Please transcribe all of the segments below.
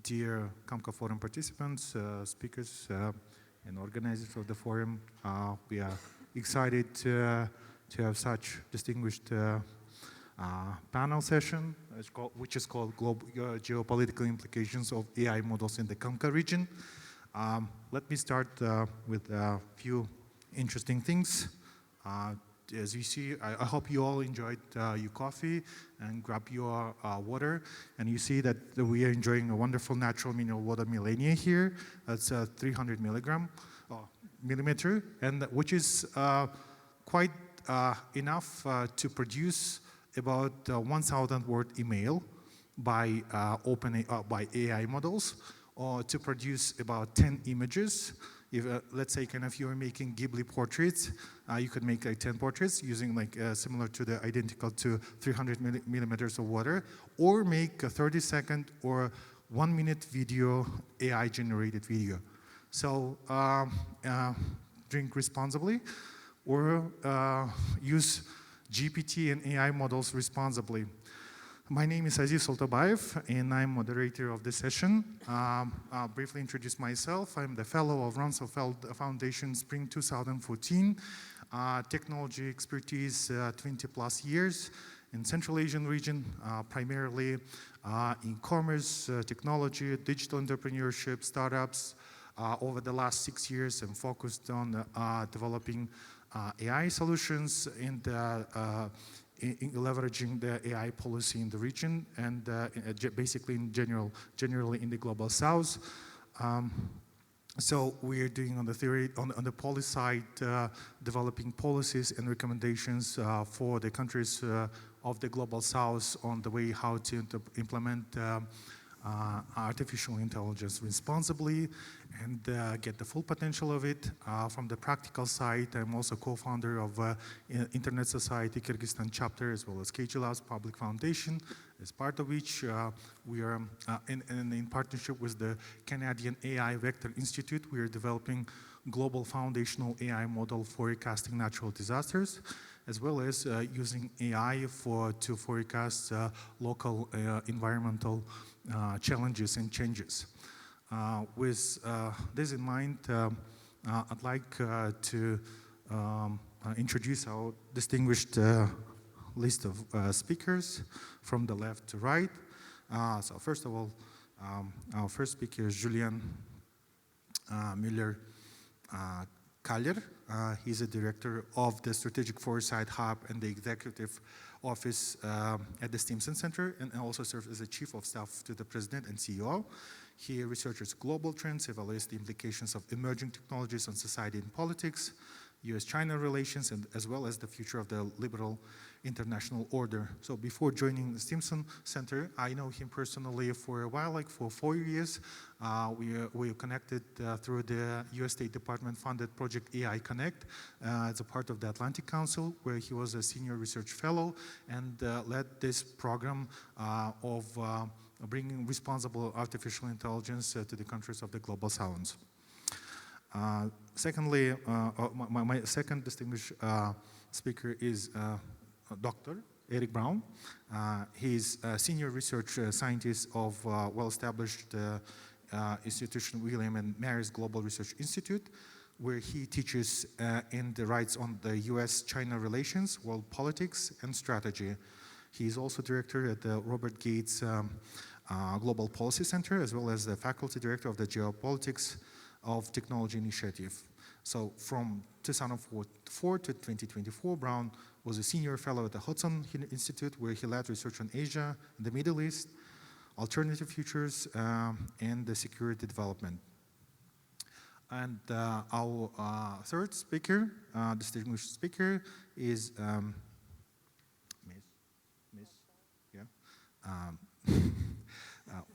Dear CAMCA Forum participants, speakers, and organizers of the forum, we are excited to have such distinguished panel session, which is called Geopolitical Implications of AI Models in the CAMCA region. Let me start with a few interesting things. As you see, I hope you all enjoyed your coffee and grab your water. And you see that we are enjoying a wonderful natural mineral water Millennia here. That's 300 millimeter, and which is quite enough to produce about 1,000 word email by by AI models, or to produce about 10 images. If, let's say, if you are making Ghibli portraits, you could make like 10 portraits using similar to the identical to 300 millimeters of water, or make a 30-second or 1-minute video, AI-generated video. So drink responsibly, or use GPT and AI models responsibly. My name is Aziz Soltobaev, and I'm moderator of this session. I'll briefly introduce myself. I'm the fellow of Rumsfeld Foundation Spring 2014. Technology expertise, 20 plus years in Central Asian region, primarily in commerce, technology, digital entrepreneurship, startups. Over the last 6 years, I'm focused on developing AI solutions and in leveraging the AI policy in the region, and basically in generally in the global south. So we are doing on the theory, on the policy side, developing policies and recommendations for the countries of the global south on the way how to implement artificial intelligence responsibly and get the full potential of it. From the practical side, I'm also co-founder of Internet Society Kyrgyzstan chapter, as well as KG Labs Public Foundation, as part of which we are in partnership with the Canadian AI Vector Institute. We are developing global foundational AI model forecasting natural disasters, as well as using AI to forecast local environmental challenges and changes. With this in mind, I'd like to introduce our distinguished list of speakers from the left to right. So first of all, our first speaker is Julian Mueller-Kaler. He's a director of the Strategic Foresight Hub and the Executive Office at the Stimson Center, and also serves as a Chief of Staff to the President and CEO. He researches global trends, evaluates the implications of emerging technologies on society and politics, US-China relations, and as well as the future of the liberal international order. So before joining the Stimson Center, I know him personally for a while, like for 4 years. We connected through the US State Department funded project AI Connect as a part of the Atlantic Council, where he was a senior research fellow and led this program of bringing responsible artificial intelligence to the countries of the global south. Secondly, my second distinguished speaker is Dr. Eric Brown. He's a senior research scientist of well-established institution William and Mary's Global Research Institute, where he teaches and writes on the US-China relations, world politics, and strategy. He is also director at the Robert Gates Global Policy Center, as well as the faculty director of the Geopolitics of Technology Initiative. So from 2004 to 2024, Brown was a senior fellow at the Hudson Institute, where he led research on Asia, the Middle East, alternative futures, and the security development. And our third speaker, distinguished speaker, is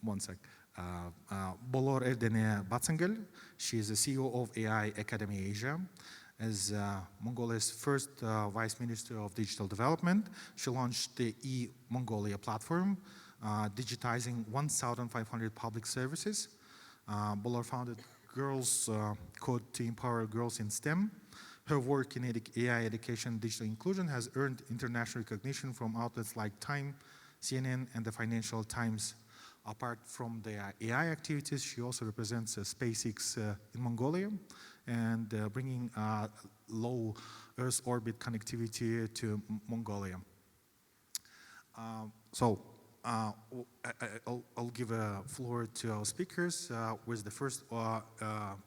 one sec. Bolor-Erdene Battsengel. She is the CEO of AI Academy Asia. As Mongolia's first Vice Minister of Digital Development, she launched the e-Mongolia platform, digitizing 1,500 public services. Bolor founded Girls Code to empower girls in STEM. Her work in AI education and digital inclusion has earned international recognition from outlets like Time, CNN, and the Financial Times. apart from the AI activities, she also represents SpaceX in Mongolia and bringing low Earth orbit connectivity to Mongolia. I'll give a floor to our speakers with the first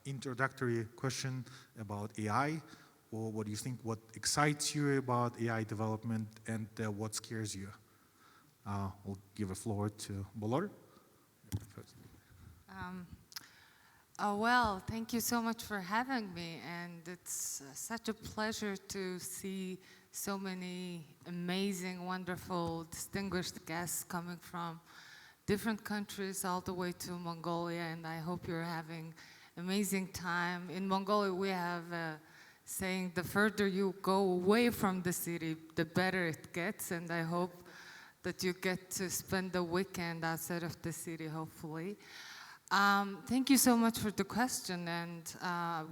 introductory question about AI. Or what do you think, what excites you about AI development and what scares you? I'll give a floor to Bolor. Well, thank you so much for having me, and it's such a pleasure to see so many amazing, wonderful, distinguished guests coming from different countries all the way to Mongolia, and I hope you're having amazing time. In Mongolia, we have a saying, the further you go away from the city, the better it gets, and I hope that you get to spend the weekend outside of the city, hopefully. Thank you so much for the question, and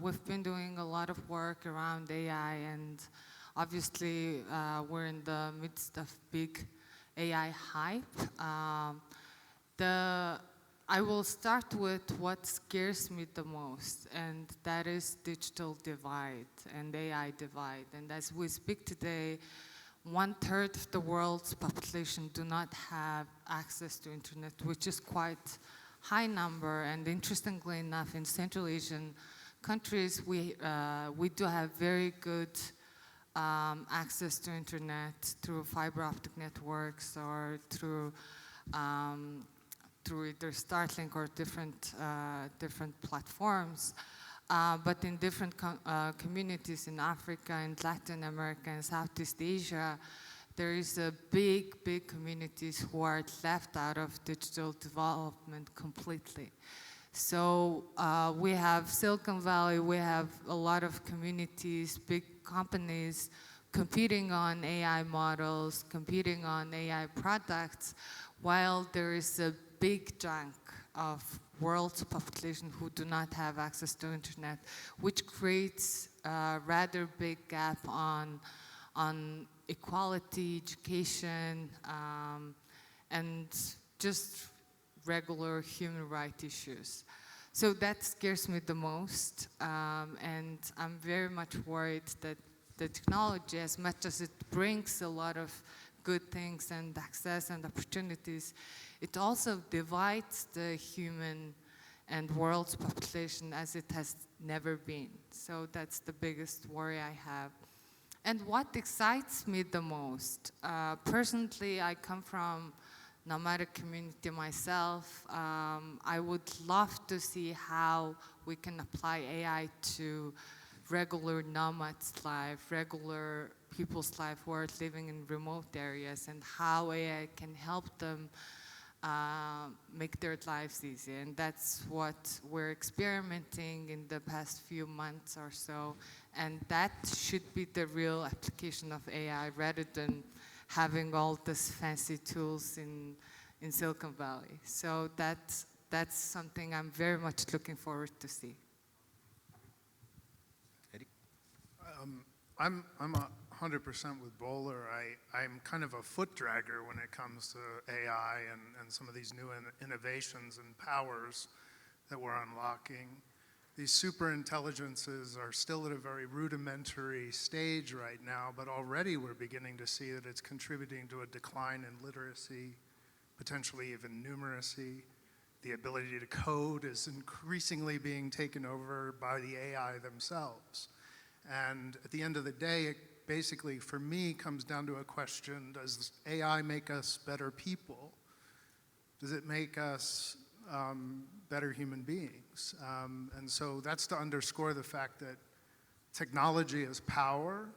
we've been doing a lot of work around AI, and obviously we're in the midst of big AI hype. I will start with what scares me the most, and that is digital divide and AI divide. And as we speak today, 1/3 of the world's population do not have access to internet, which is quite high number. And interestingly enough, in Central Asian countries, we do have very good access to internet through fiber optic networks or through either Starlink or different platforms. But in different communities in Africa and Latin America and Southeast Asia, there is a big communities who are left out of digital development completely. So we have Silicon Valley, we have a lot of communities, big companies competing on AI models, competing on AI products, while there is a big chunk of world's population who do not have access to internet, which creates a rather big gap on equality, education, and just regular human rights issues. So that scares me the most, and I'm very much worried that the technology, as much as it brings a lot of good things and access and opportunities, it also divides the human and world's population as it has never been. So that's the biggest worry I have. And what excites me the most, personally, I come from nomadic community myself. I would love to see how we can apply AI to regular nomads' life, regular people's life who are living in remote areas, and how AI can help them make their lives easy. And that's what we're experimenting in the past few months or so. And that should be the real application of AI rather than having all these fancy tools in Silicon Valley. So that's something I'm very much looking forward to see. I'm 100% with Bolor. I'm kind of a foot dragger when it comes to AI and some of these new innovations and powers that we're unlocking. These super intelligences are still at a very rudimentary stage right now, but already we're beginning to see that it's contributing to a decline in literacy, potentially even numeracy. The ability to code is increasingly being taken over by the AI themselves. And at the end of the day, it basically, for me, comes down to a question: does AI make us better people? Does it make us better human beings? And so that's to underscore the fact that technology is power.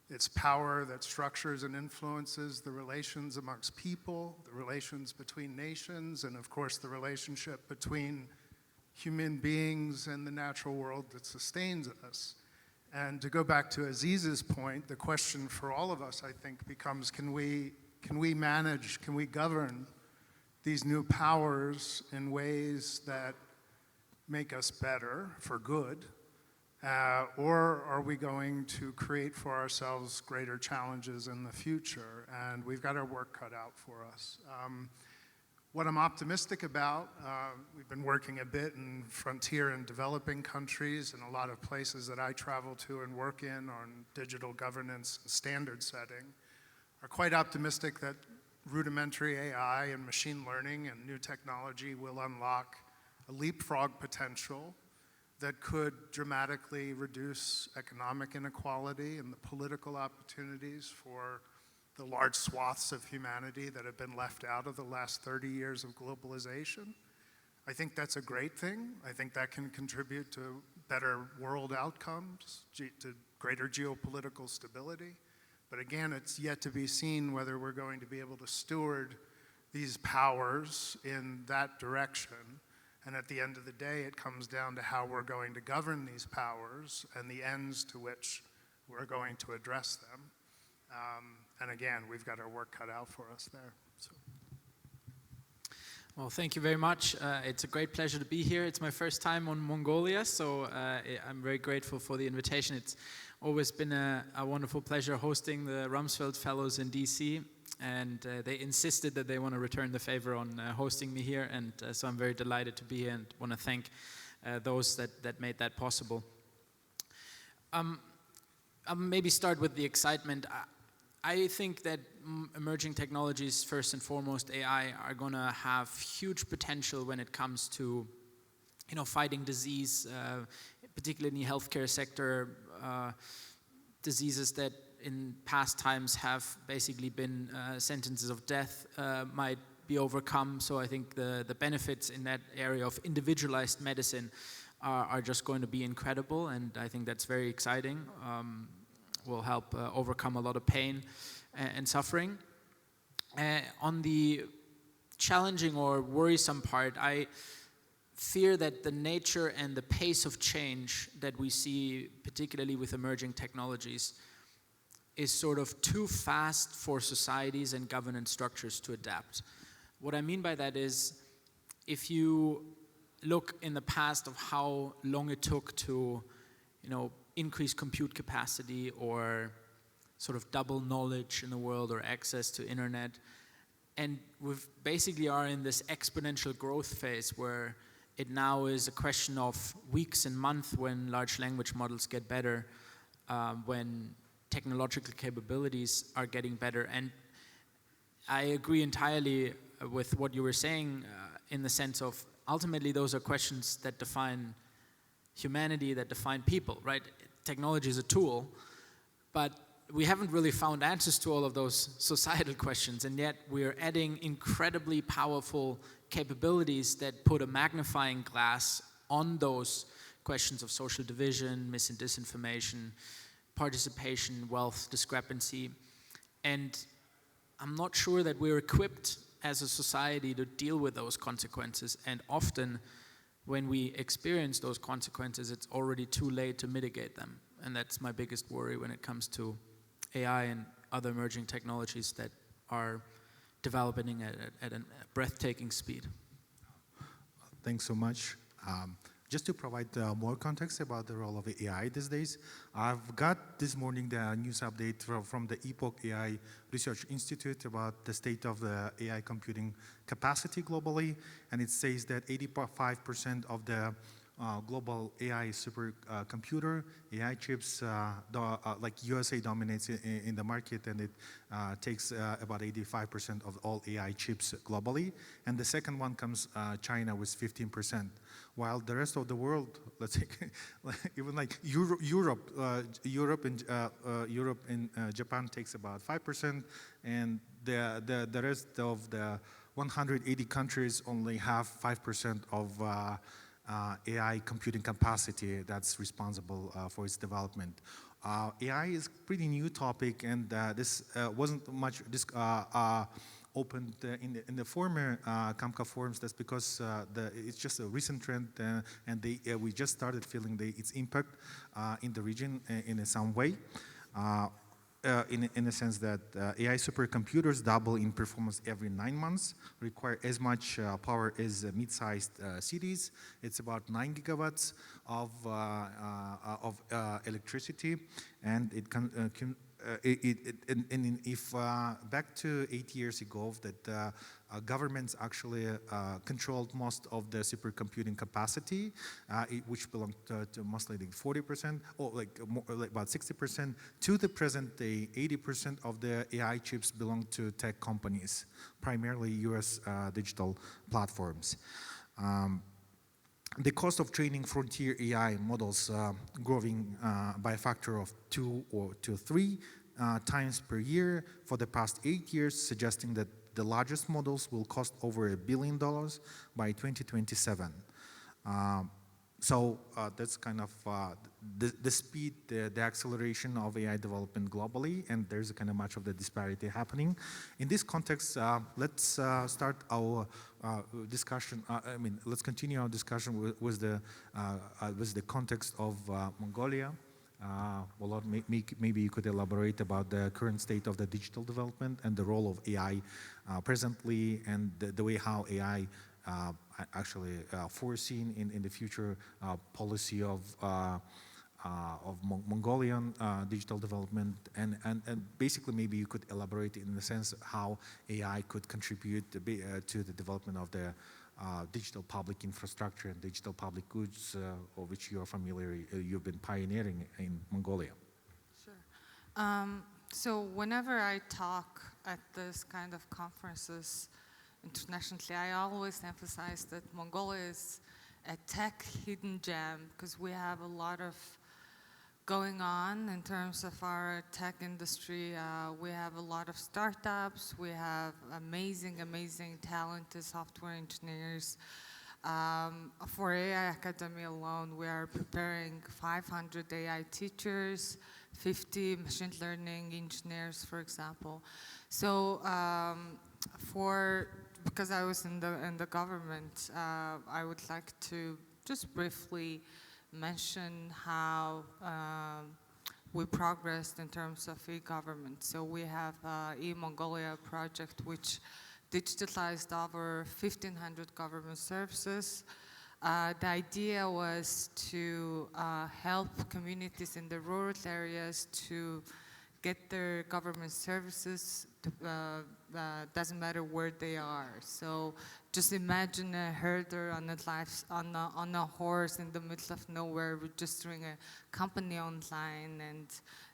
It's power that structures and influences the relations amongst people, the relations between nations, and of course the relationship between human beings and the natural world that sustains us. And to go back to Aziz's point, the question for all of us, I think, becomes, can we manage, can we govern these new powers in ways that make us better for good? Or are we going to create for ourselves greater challenges in the future? And we've got our work cut out for us. What I'm optimistic about, we've been working a bit in frontier and developing countries and a lot of places that I travel to and work in on digital governance standard setting, are quite optimistic that rudimentary AI and machine learning and new technology will unlock a leapfrog potential that could dramatically reduce economic inequality and the political opportunities for the large swaths of humanity that have been left out of the last 30 years of globalization. I think that's a great thing. I think that can contribute to better world outcomes, to greater geopolitical stability. But again, it's yet to be seen whether we're going to be able to steward these powers in that direction. And at the end of the day, it comes down to how we're going to govern these powers and the ends to which we're going to address them. And again, we've got our work cut out for us there. So. Well, thank you very much. It's a great pleasure to be here. It's my first time on Mongolia, so I'm very grateful for the invitation. It's always been a wonderful pleasure hosting the Rumsfeld Fellows in DC, and they insisted that they want to return the favor on hosting me here, and so I'm very delighted to be here and want to thank those that made that possible. I'll maybe start with the excitement. I think that emerging technologies, first and foremost AI, are going to have huge potential when it comes to, fighting disease, particularly in the healthcare sector, diseases that in past times have basically been sentences of death might be overcome. So I think the benefits in that area of individualized medicine are just going to be incredible, and I think that's very exciting. Will help overcome a lot of pain and suffering. On the challenging or worrisome part, I fear that the nature and the pace of change that we see, particularly with emerging technologies, is sort of too fast for societies and governance structures to adapt. What I mean by that is, if you look in the past of how long it took to, increase compute capacity or sort of double knowledge in the world or access to internet. And we basically are in this exponential growth phase where it now is a question of weeks and months when large language models get better, when technological capabilities are getting better. And I agree entirely with what you were saying in the sense of ultimately those are questions that define humanity, that define people, right? Technology is a tool, but we haven't really found answers to all of those societal questions, and yet we're adding incredibly powerful capabilities that put a magnifying glass on those questions of social division, mis and disinformation, participation, wealth discrepancy. And I'm not sure that we're equipped as a society to deal with those consequences, and often when we experience those consequences, it's already too late to mitigate them. And that's my biggest worry when it comes to AI and other emerging technologies that are developing at a breathtaking speed. Thanks so much. Just to provide more context about the role of AI these days, I've got this morning the news update from the Epoch AI Research Institute about the state of the AI computing capacity globally, and it says that 85% of the global AI supercomputer AI chips, like USA dominates in the market, and it takes about 85% of all AI chips globally. And the second one comes China with 15%, while the rest of the world, let's say, even like Europe and Japan takes about 5%, and the rest of the 180 countries only have 5% of AI computing capacity that's responsible for its development. AI is a pretty new topic, and this wasn't much opened in the former CAMCA forums. That's because it's just a recent trend, and we just started feeling its impact in the region in some way. In the sense that AI supercomputers double in performance every 9 months, require as much power as mid-sized cities. It's about 9 gigawatts of electricity, and it if back to 8 years ago, that governments actually controlled most of the supercomputing capacity, which belonged to mostly like 40% or like about 60%. To the present day, 80% of the AI chips belong to tech companies, primarily US digital platforms. The cost of training frontier AI models growing by a factor of 2 or to 3 times per year for the past 8 years, suggesting that the largest models will cost over $1 billion by 2027. So that's kind of the speed, the acceleration of AI development globally, and there's kind of much of the disparity happening. In this context, let's start our discussion. Let's continue our discussion with the context of Mongolia. Bolor, maybe you could elaborate about the current state of the digital development and the role of AI presently, and the way how AI actually foreseen in the future policy of Mongolian digital development, and basically maybe you could elaborate in the sense how AI could contribute to the development of the digital public infrastructure and digital public goods, of which you are familiar, you've been pioneering in Mongolia. Sure. So whenever I talk at this kind of conferences internationally, I always emphasize that Mongolia is a tech hidden gem, because we have a lot of going on in terms of our tech industry. We have a lot of startups. We have amazing, amazing talented software engineers. For AI Academy alone, we are preparing 500 AI teachers, 50 machine learning engineers, for example. So because I was in the government, I would like to just briefly mention how we progressed in terms of e-government. So we have e-Mongolia project, which digitalized over 1,500 government services. The idea was to help communities in the rural areas to get their government services, doesn't matter where they are. So just imagine a herder on a horse in the middle of nowhere registering a company online, and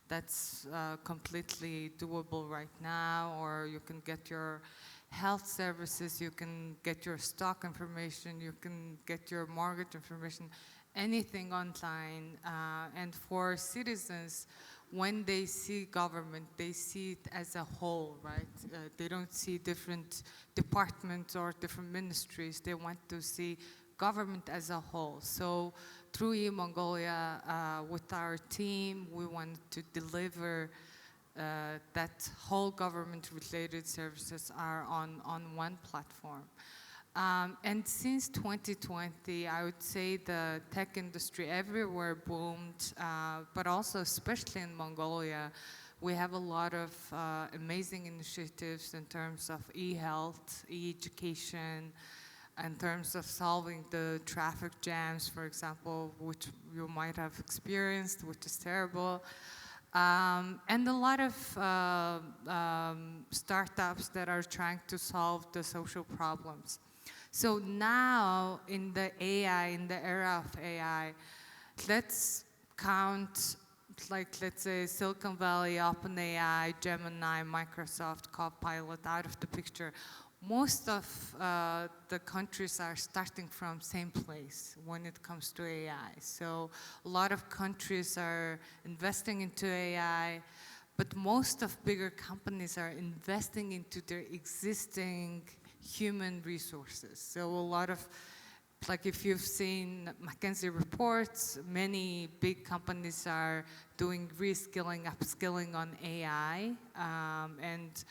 that's completely doable right now. Or you can get your health services, you can get your stock information, you can get your mortgage information, anything online. And for citizens, when they see government, they see it as a whole, right? They don't see different departments or different ministries. They want to see government as a whole. So through e-Mongolia, with our team, we want to deliver that whole government-related services are on one platform. And since 2020, I would say the tech industry everywhere boomed, but also especially in Mongolia, we have a lot of amazing initiatives in terms of e-health, e-education, in terms of solving the traffic jams, for example, which you might have experienced, which is terrible. And a lot of startups that are trying to solve the social problems. So now in the era of AI, let's count, let's say Silicon Valley, OpenAI, Gemini, Microsoft, Copilot out of the picture. Most of the countries are starting from same place when it comes to AI. So a lot of countries are investing into AI, but most of bigger companies are investing into their existing human resources. So a lot of, if you've seen McKinsey reports, many big companies are doing reskilling, upskilling on AI, and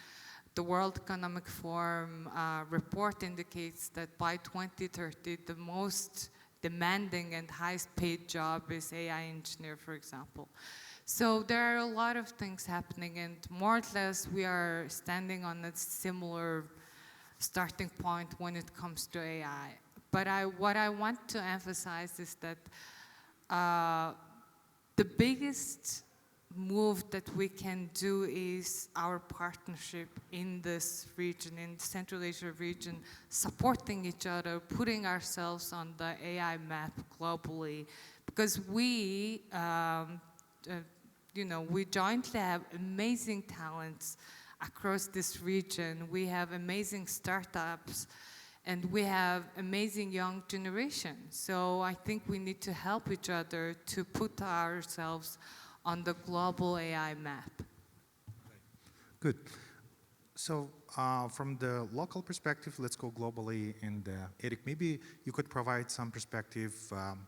the World Economic Forum report indicates that by 2030, the most demanding and highest paid job is AI engineer, for example. So there are a lot of things happening, and more or less we are standing on a similar starting point when it comes to AI. But what I want to emphasize is that the biggest move that we can do is our partnership in this region, in the Central Asia region, supporting each other, putting ourselves on the AI map globally, because we, we jointly have amazing talents across this region. We have amazing startups, and we have amazing young generation. So I think we need to help each other to put ourselves on the global AI map. Good. So from the local perspective, let's go globally. And Eric, maybe you could provide some perspective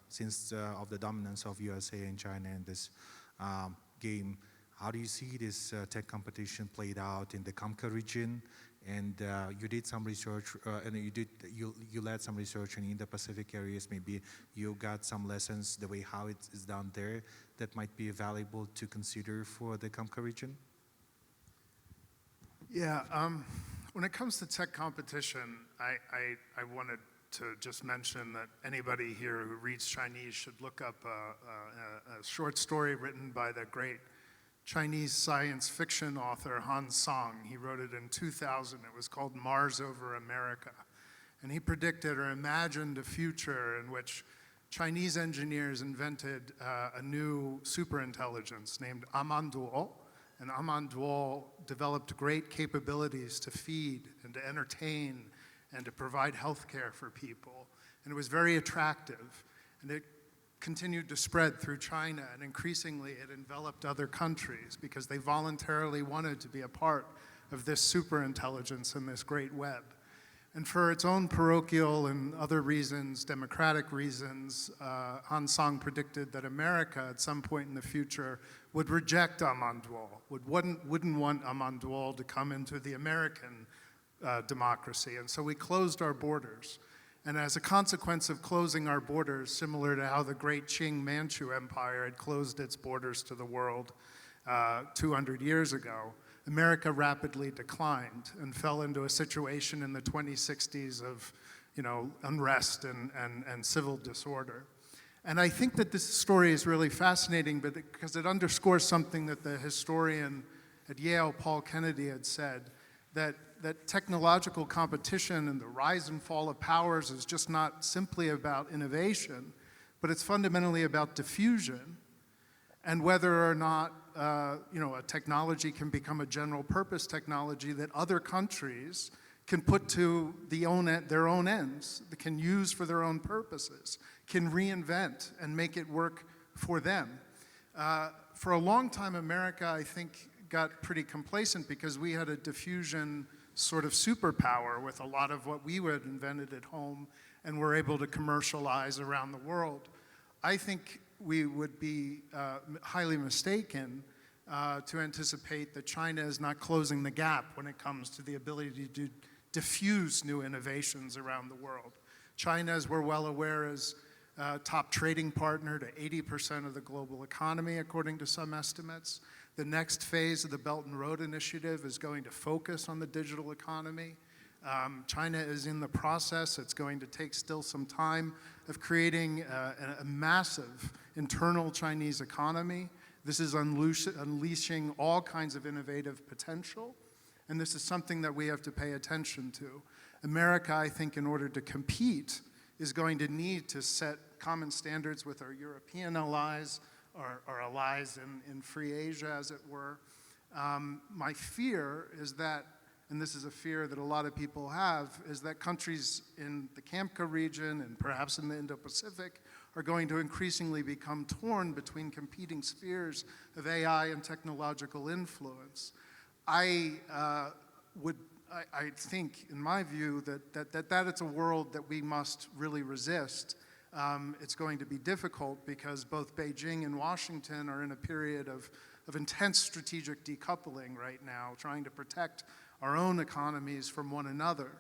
since of the dominance of USA and China in this game. How do you see this tech competition played out in the CAMCA region? And you did some research, and you led some research in the Pacific areas. Maybe you got some lessons the way how it is done there that might be valuable to consider for the CAMCA region. Yeah, when it comes to tech competition, I wanted to just mention that anybody here who reads Chinese should look up a short story written by the great Chinese science fiction author Han Song. He wrote it in 2000. It was called Mars Over America. And he predicted or imagined a future in which Chinese engineers invented a new superintelligence named Amanduo. And Amanduo developed great capabilities to feed and to entertain and to provide health care for people. And it was very attractive. And it continued to spread through China, and increasingly it enveloped other countries because they voluntarily wanted to be a part of this superintelligence and this great web. And for its own parochial and other reasons, democratic reasons, Han Song predicted that America at some point in the future would reject Amanduo, wouldn't want Amanduo to come into the American democracy. And so we closed our borders. And as a consequence of closing our borders, similar to how the great Qing Manchu Empire had closed its borders to the world 200 years ago, America rapidly declined and fell into a situation in the 2060s of, unrest and civil disorder. And I think that this story is really fascinating because it underscores something that the historian at Yale, Paul Kennedy, had said, that technological competition and the rise and fall of powers is just not simply about innovation, but it's fundamentally about diffusion and whether or not a technology can become a general purpose technology that other countries can put to their own ends, that can use for their own purposes, can reinvent and make it work for them. For a long time, America, I think, got pretty complacent because we had a diffusion sort of superpower with a lot of what we had invented at home and were able to commercialize around the world. I think we would be highly mistaken to anticipate that China is not closing the gap when it comes to the ability to diffuse new innovations around the world. China, as we're well aware, is a top trading partner to 80% of the global economy, according to some estimates. The next phase of the Belt and Road Initiative is going to focus on the digital economy. China is in the process, it's going to take still some time, of creating a massive internal Chinese economy. This is unleashing all kinds of innovative potential, and this is something that we have to pay attention to. America, I think, in order to compete, is going to need to set common standards with our European allies, our allies in free Asia, as it were. My fear is that, and this is a fear that a lot of people have, is that countries in the CAMCA region and perhaps in the Indo-Pacific are going to increasingly become torn between competing spheres of AI and technological influence. I think, in my view, that it's a world that we must really resist. It's going to be difficult because both Beijing and Washington are in a period of intense strategic decoupling right now, trying to protect our own economies from one another.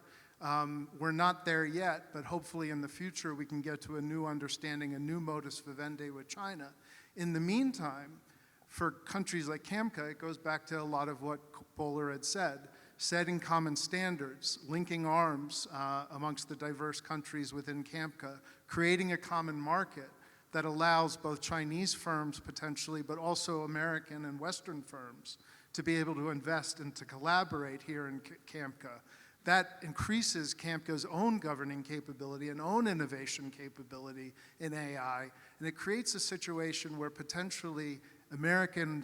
We're not there yet, but hopefully in the future we can get to a new understanding, a new modus vivendi with China. In the meantime, for countries like CAMCA, it goes back to a lot of what Bolor had said, setting common standards, linking arms amongst the diverse countries within CAMCA, creating a common market, that allows both Chinese firms potentially, but also American and Western firms to be able to invest and to collaborate here in CAMCA. That increases CAMCA's own governing capability and own innovation capability in AI, and it creates a situation where potentially American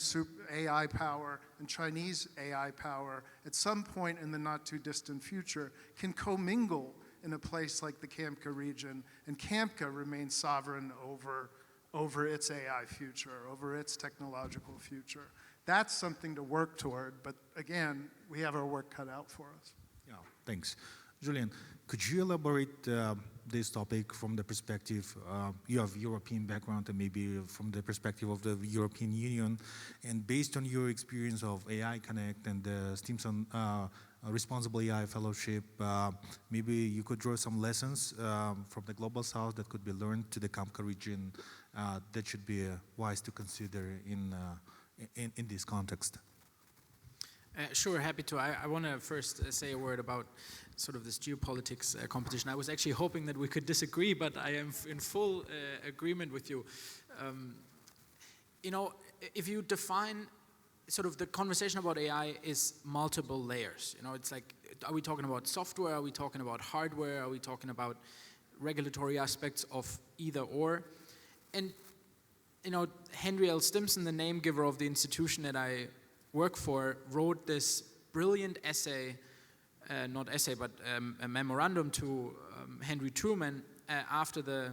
AI power and Chinese AI power at some point in the not too distant future can commingle in a place like the CAMCA region, and CAMCA remains sovereign over its AI future, over its technological future. That's something to work toward, but again, we have our work cut out for us. Yeah, thanks. Julian, could you elaborate this topic from the perspective, you have European background and maybe from the perspective of the European Union, and based on your experience of AI Connect and the Stimson Responsible AI Fellowship, maybe you could draw some lessons from the Global South that could be learned to the CAMCA region that should be wise to consider in this context. Sure, happy to. I want to first say a word about sort of this geopolitics competition. I was actually hoping that we could disagree, but I am in full agreement with you. You know, if you define sort of the conversation about AI is multiple layers. You know, it's like, are we talking about software? Are we talking about hardware? Are we talking about regulatory aspects of either or? And, you know, Henry L. Stimson, the name giver of the institution that I work for, wrote this brilliant essay, not essay, but a memorandum to Henry Truman after the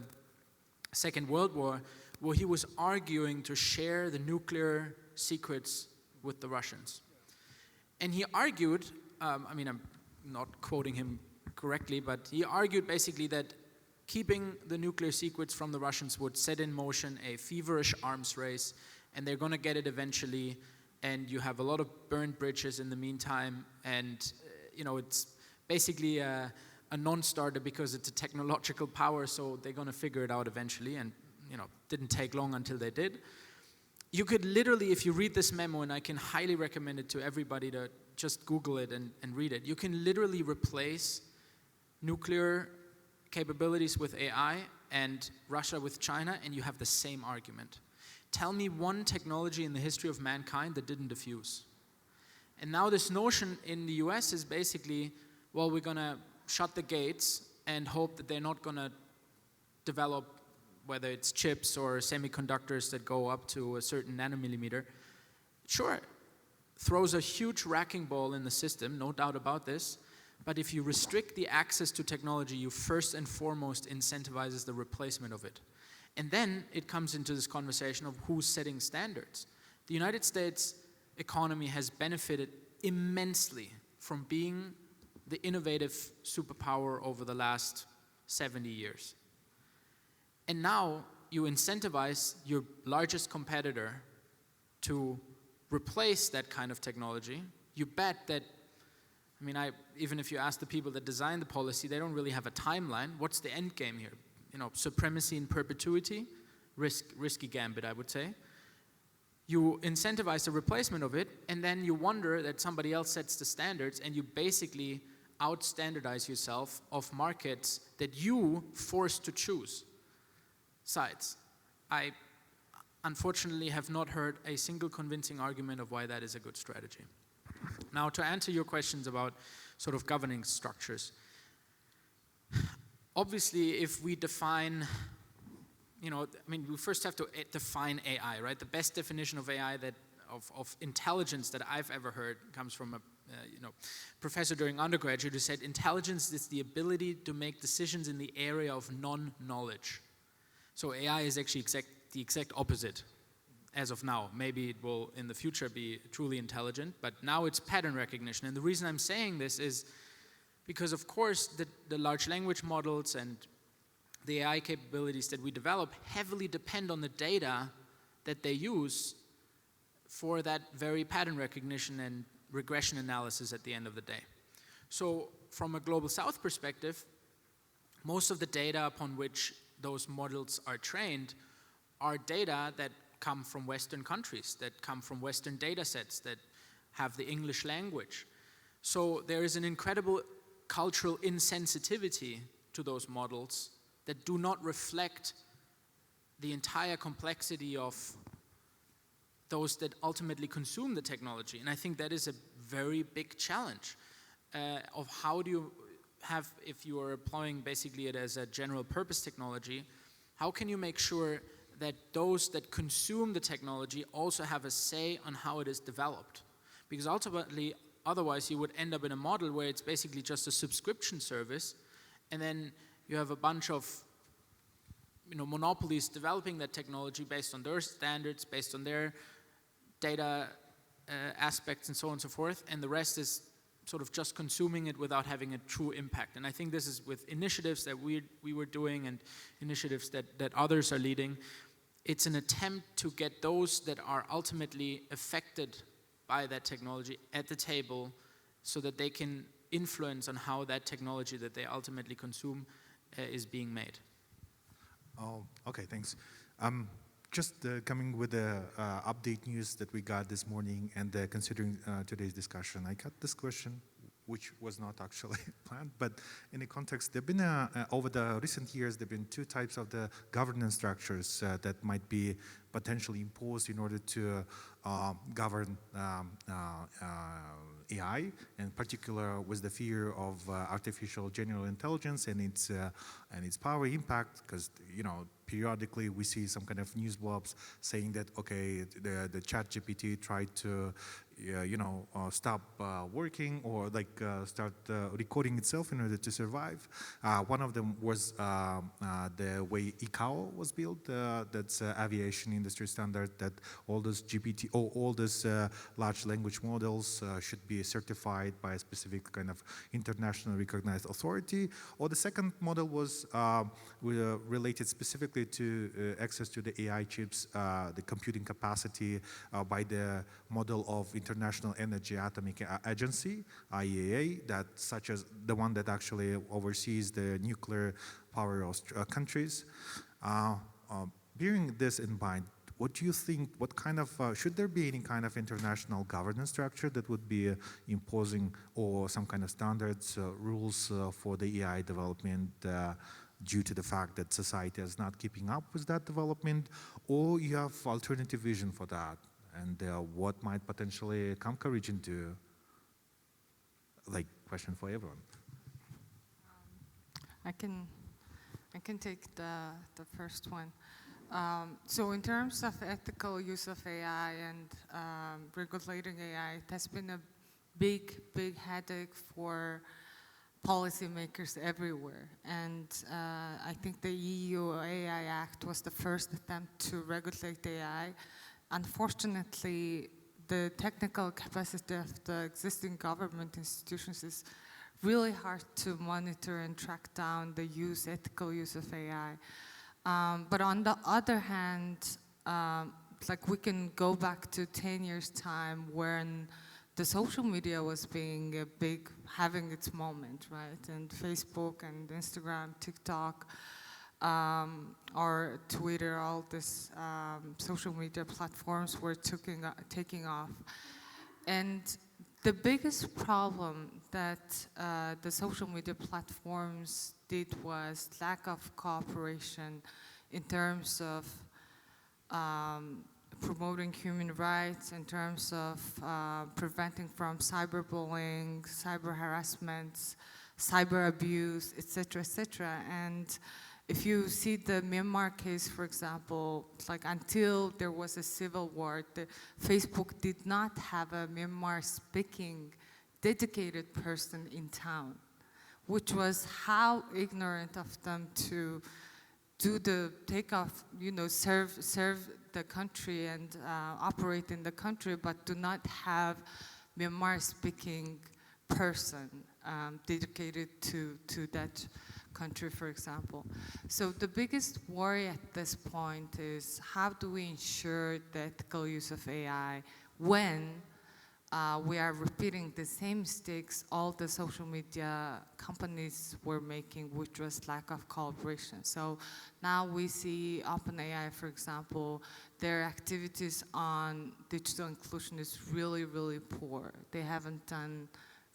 Second World War, where he was arguing to share the nuclear secrets with the Russians. And he argued, I mean, I'm not quoting him correctly, but he argued basically that keeping the nuclear secrets from the Russians would set in motion a feverish arms race, and they're going to get it eventually, and you have a lot of burned bridges in the meantime, and you know, it's basically a non-starter because it's a technological power, so they're going to figure it out eventually, and you know, didn't take long until they did. You could literally, if you read this memo, and I can highly recommend it to everybody to just Google it and read it, you can literally replace nuclear capabilities with AI and Russia with China, and you have the same argument. Tell me one technology in the history of mankind that didn't diffuse. And now this notion in the US is basically, well, we're going to shut the gates and hope that they're not going to develop, whether it's chips or semiconductors that go up to a certain nanomillimeter. Sure, throws a huge wrecking ball in the system, no doubt about this, but if you restrict the access to technology, you first and foremost incentivizes the replacement of it. And then it comes into this conversation of who's setting standards. The United States economy has benefited immensely from being the innovative superpower over the last 70 years. And now you incentivize your largest competitor to replace that kind of technology. You bet that, I mean, even if you ask the people that design the policy, they don't really have a timeline. What's the end game here? You know, supremacy in perpetuity, risky gambit, I would say. You incentivize the replacement of it, and then you wonder that somebody else sets the standards, and you basically out-standardize yourself of markets that you forced to choose sides. I unfortunately have not heard a single convincing argument of why that is a good strategy. Now, to answer your questions about sort of governing structures, obviously, if we define, you know, I mean, we first have to define AI, right? The best definition of AI of intelligence that I've ever heard comes from a professor during undergraduate who said intelligence is the ability to make decisions in the area of non-knowledge. So AI is actually the exact opposite as of now. Maybe it will in the future be truly intelligent, but now it's pattern recognition. And the reason I'm saying this is because, of course, the large language models and the AI capabilities that we develop heavily depend on the data that they use for that very pattern recognition and regression analysis at the end of the day. So from a Global South perspective, most of the data upon which those models are trained are data that come from Western countries, that come from Western data sets that have the English language. So there is an incredible cultural insensitivity to those models that do not reflect the entire complexity of those that ultimately consume the technology. And I think that is a very big challenge of how do you have, if you are employing basically it as a general purpose technology, how can you make sure that those that consume the technology also have a say on how it is developed? Because ultimately, otherwise you would end up in a model where it's basically just a subscription service, and then you have a bunch of monopolies developing that technology based on their standards, based on their data aspects and so on and so forth, and the rest is sort of just consuming it without having a true impact. And I think this is with initiatives that we were doing and initiatives that others are leading. It's an attempt to get those that are ultimately affected by that technology at the table so that they can influence on how that technology that they ultimately consume is being made. Oh, okay, thanks. Just coming with the update news that we got this morning and considering today's discussion, I got this question, which was not actually planned, but in the context, there have been, over the recent years, there have been two types of the governance structures that might be potentially imposed in order to govern AI, in particular with the fear of artificial general intelligence and its power impact, because periodically we see some kind of news blobs saying that the ChatGPT tried to stop working or start recording itself in order to survive. One of them was the way ICAO was built. That's aviation industry standard that all those GPT or all those large language models should be certified by a specific kind of international recognized authority. Or the second model was related specifically to access to the AI chips, the computing capacity by the model of International Energy Atomic Agency, IAEA, that such as the one that actually oversees the nuclear power of countries. Bearing this in mind, what do you think, what kind of, should there be any kind of international governance structure that would be imposing or some kind of standards, rules for the AI development due to the fact that society is not keeping up with that development, or you have alternative vision for that? And what might potentially CAMCA region do? Question for everyone. I can take the first one. So in terms of ethical use of AI and regulating AI, it has been a big headache for policymakers everywhere. And I think the EU AI Act was the first attempt to regulate AI. Unfortunately, the technical capacity of the existing government institutions is really hard to monitor and track down the ethical use of AI. But on the other hand, we can go back to 10 years' time when the social media was having its moment, right? And Facebook and Instagram, TikTok, or Twitter, all these social media platforms were taking off. And the biggest problem that the social media platforms did was lack of cooperation in terms of promoting human rights, in terms of preventing from cyberbullying, cyber harassment, cyber abuse, etc., etc. And if you see the Myanmar case, for example, until there was a civil war, Facebook did not have a Myanmar-speaking dedicated person in town, which was how ignorant of them to do the takeoff, serve the country and operate in the country, but do not have Myanmar-speaking person dedicated to that country, for example. So the biggest worry at this point is how do we ensure the ethical use of AI when we are repeating the same mistakes all the social media companies were making, which was lack of cooperation. So now we see OpenAI, for example, their activities on digital inclusion is really, really poor. They haven't done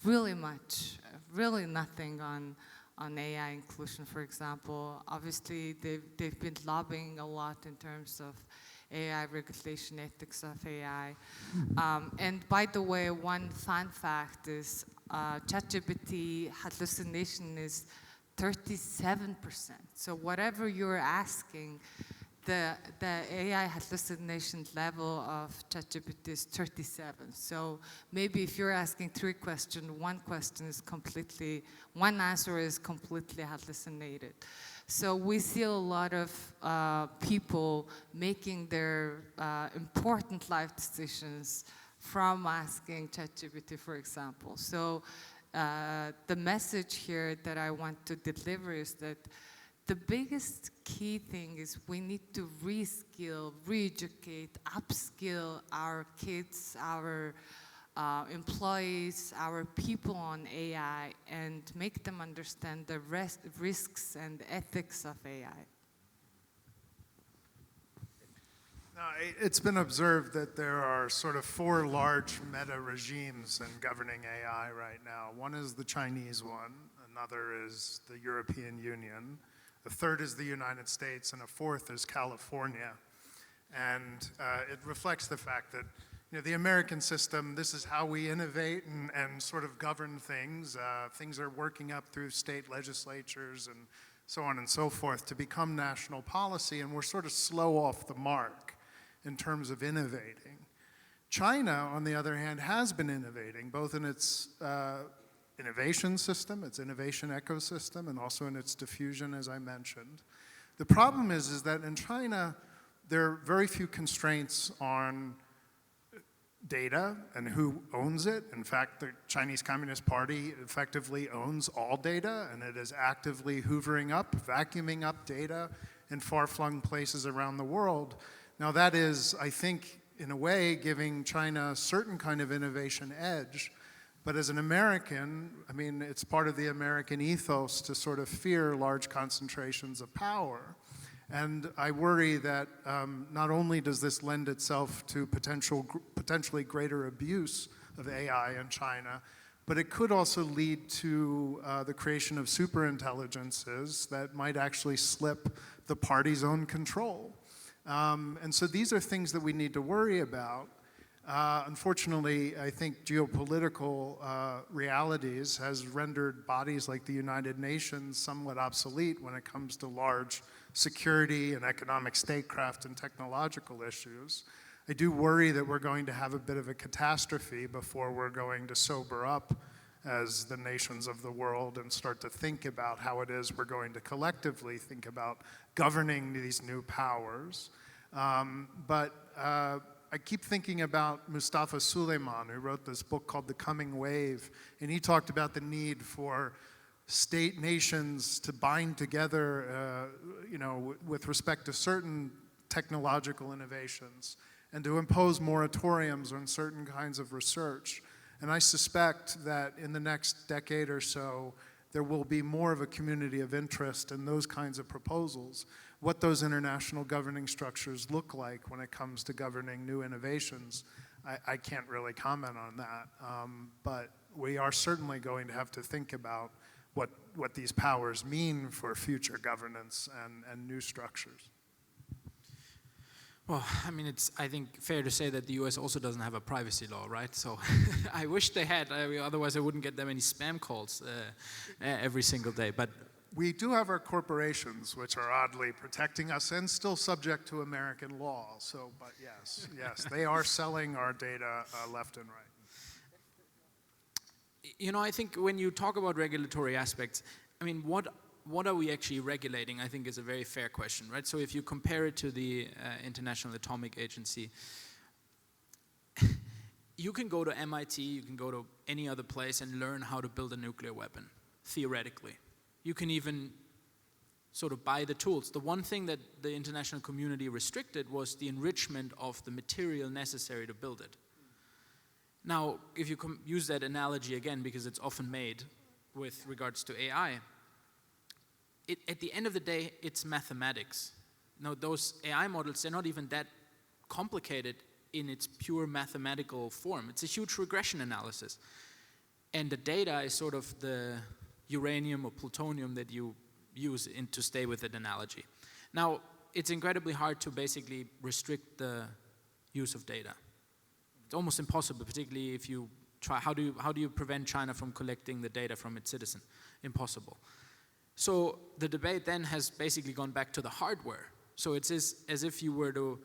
really much, really nothing on on AI inclusion, for example. Obviously, they've been lobbying a lot in terms of AI regulation, ethics of AI. And by the way, one fun fact is ChatGPT hallucination is 37%. So whatever you're asking, the AI hallucination level of ChatGPT is 37. So maybe if you're asking 3 questions, one answer is completely hallucinated. So we see a lot of people making their important life decisions from asking ChatGPT, for example. So the message here that I want to deliver is that the biggest key thing is we need to reskill, re-educate, upskill our kids, our employees, our people on AI, and make them understand the risks and ethics of AI. Now, it's been observed that there are sort of 4 large meta regimes in governing AI right now. One is the Chinese one, another is the European Union, a third is the United States, and a fourth is California. And it reflects the fact that the American system, this is how we innovate and sort of govern things. Things are working up through state legislatures and so on and so forth to become national policy, and we're sort of slow off the mark in terms of innovating. China, on the other hand, has been innovating, both in its innovation system, its innovation ecosystem, and also in its diffusion, as I mentioned. The problem is that in China, there are very few constraints on data and who owns it. In fact, the Chinese Communist Party effectively owns all data, and it is actively hoovering up, vacuuming up data in far-flung places around the world. Now that is, I think, in a way, giving China a certain kind of innovation edge. But as an American, I mean, it's part of the American ethos to sort of fear large concentrations of power. And I worry that not only does this lend itself to potentially greater abuse of AI in China, but it could also lead to the creation of superintelligences that might actually slip the party's own control. And so these are things that we need to worry about. Unfortunately, I think geopolitical realities has rendered bodies like the United Nations somewhat obsolete when it comes to large security and economic statecraft and technological issues. I do worry that we're going to have a bit of a catastrophe before we're going to sober up as the nations of the world and start to think about how it is we're going to collectively think about governing these new powers. I keep thinking about Mustafa Suleyman, who wrote this book called The Coming Wave, and he talked about the need for state nations to bind together, with respect to certain technological innovations and to impose moratoriums on certain kinds of research. And I suspect that in the next decade or so, there will be more of a community of interest in those kinds of proposals. What those international governing structures look like when it comes to governing new innovations, I can't really comment on that. But we are certainly going to have to think about what these powers mean for future governance and new structures. Well, I mean, it's, I think, fair to say that the US also doesn't have a privacy law, right? So I wish they had, otherwise I wouldn't get that many spam calls every single day. But we do have our corporations, which are oddly protecting us and still subject to American law. So, but yes, they are selling our data left and right. I think when you talk about regulatory aspects, I mean, what are we actually regulating, I think is a very fair question, right? So if you compare it to the International Atomic Agency, you can go to MIT, you can go to any other place and learn how to build a nuclear weapon, theoretically. You can even sort of buy the tools. The one thing that the international community restricted was the enrichment of the material necessary to build it. Now, if you use that analogy again, because it's often made with regards to AI, at the end of the day, it's mathematics. Now, those AI models, they're not even that complicated in its pure mathematical form. It's a huge regression analysis. And the data is sort of the uranium or plutonium that you use to stay with that analogy. Now, it's incredibly hard to basically restrict the use of data. It's almost impossible, particularly if you try. How do you prevent China from collecting the data from its citizen? Impossible. So the debate then has basically gone back to the hardware. So it's as if you were to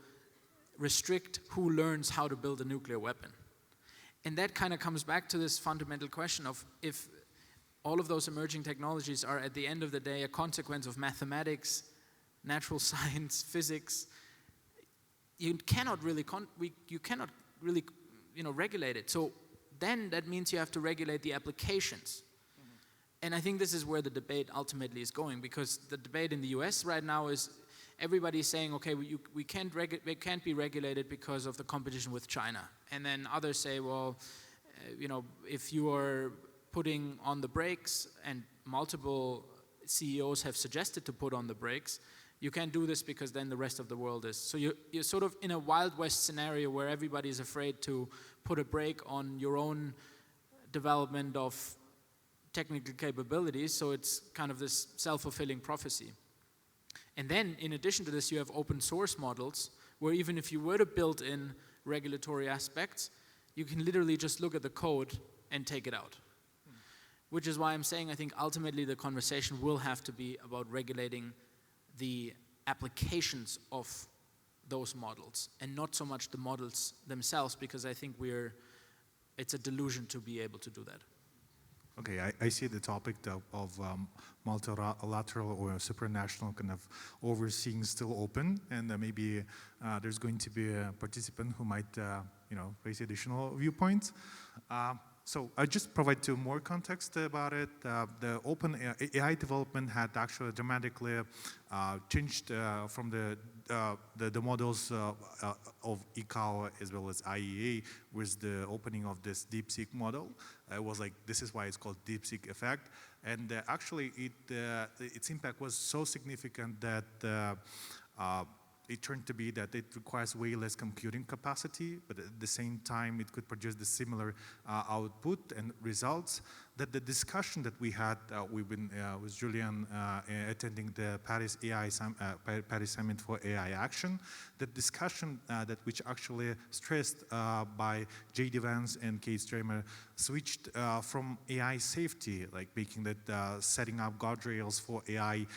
restrict who learns how to build a nuclear weapon. And that kind of comes back to this fundamental question of if all of those emerging technologies are at the end of the day a consequence of mathematics, natural science, physics, you cannot really regulate it. So then that means you have to regulate the applications. And I think this is where the debate ultimately is going, because the debate in the US right now is everybody's saying, okay, we can't be regulated because of the competition with China. And then others say, well, if you are putting on the brakes, and multiple CEOs have suggested to put on the brakes, you can't do this because then the rest of the world is. So you're sort of in a Wild West scenario where everybody is afraid to put a brake on your own development of technical capabilities, so it's kind of this self-fulfilling prophecy. And then, in addition to this, you have open source models, where even if you were to build in regulatory aspects, you can literally just look at the code and take it out. Which is why I'm saying I think ultimately the conversation will have to be about regulating the applications of those models, and not so much the models themselves, because I think it's a delusion to be able to do that. Okay, I see the topic of multilateral or supranational kind of overseeing still open, and maybe there's going to be a participant who might, raise additional viewpoints. So I just provide two more context about it. The open AI development had actually dramatically changed from the models of ICAO as well as IEA with the opening of this DeepSeek model. It was like, this is why it's called DeepSeek effect. And actually its impact was so significant that it turned to be that it requires way less computing capacity, but at the same time it could produce the similar output and results. That the discussion that we had, we've been with Julian attending the Paris Summit for AI Action, the discussion which actually stressed by J.D. Vance and Kate Stramer switched from AI safety, like making that setting up guardrails for AI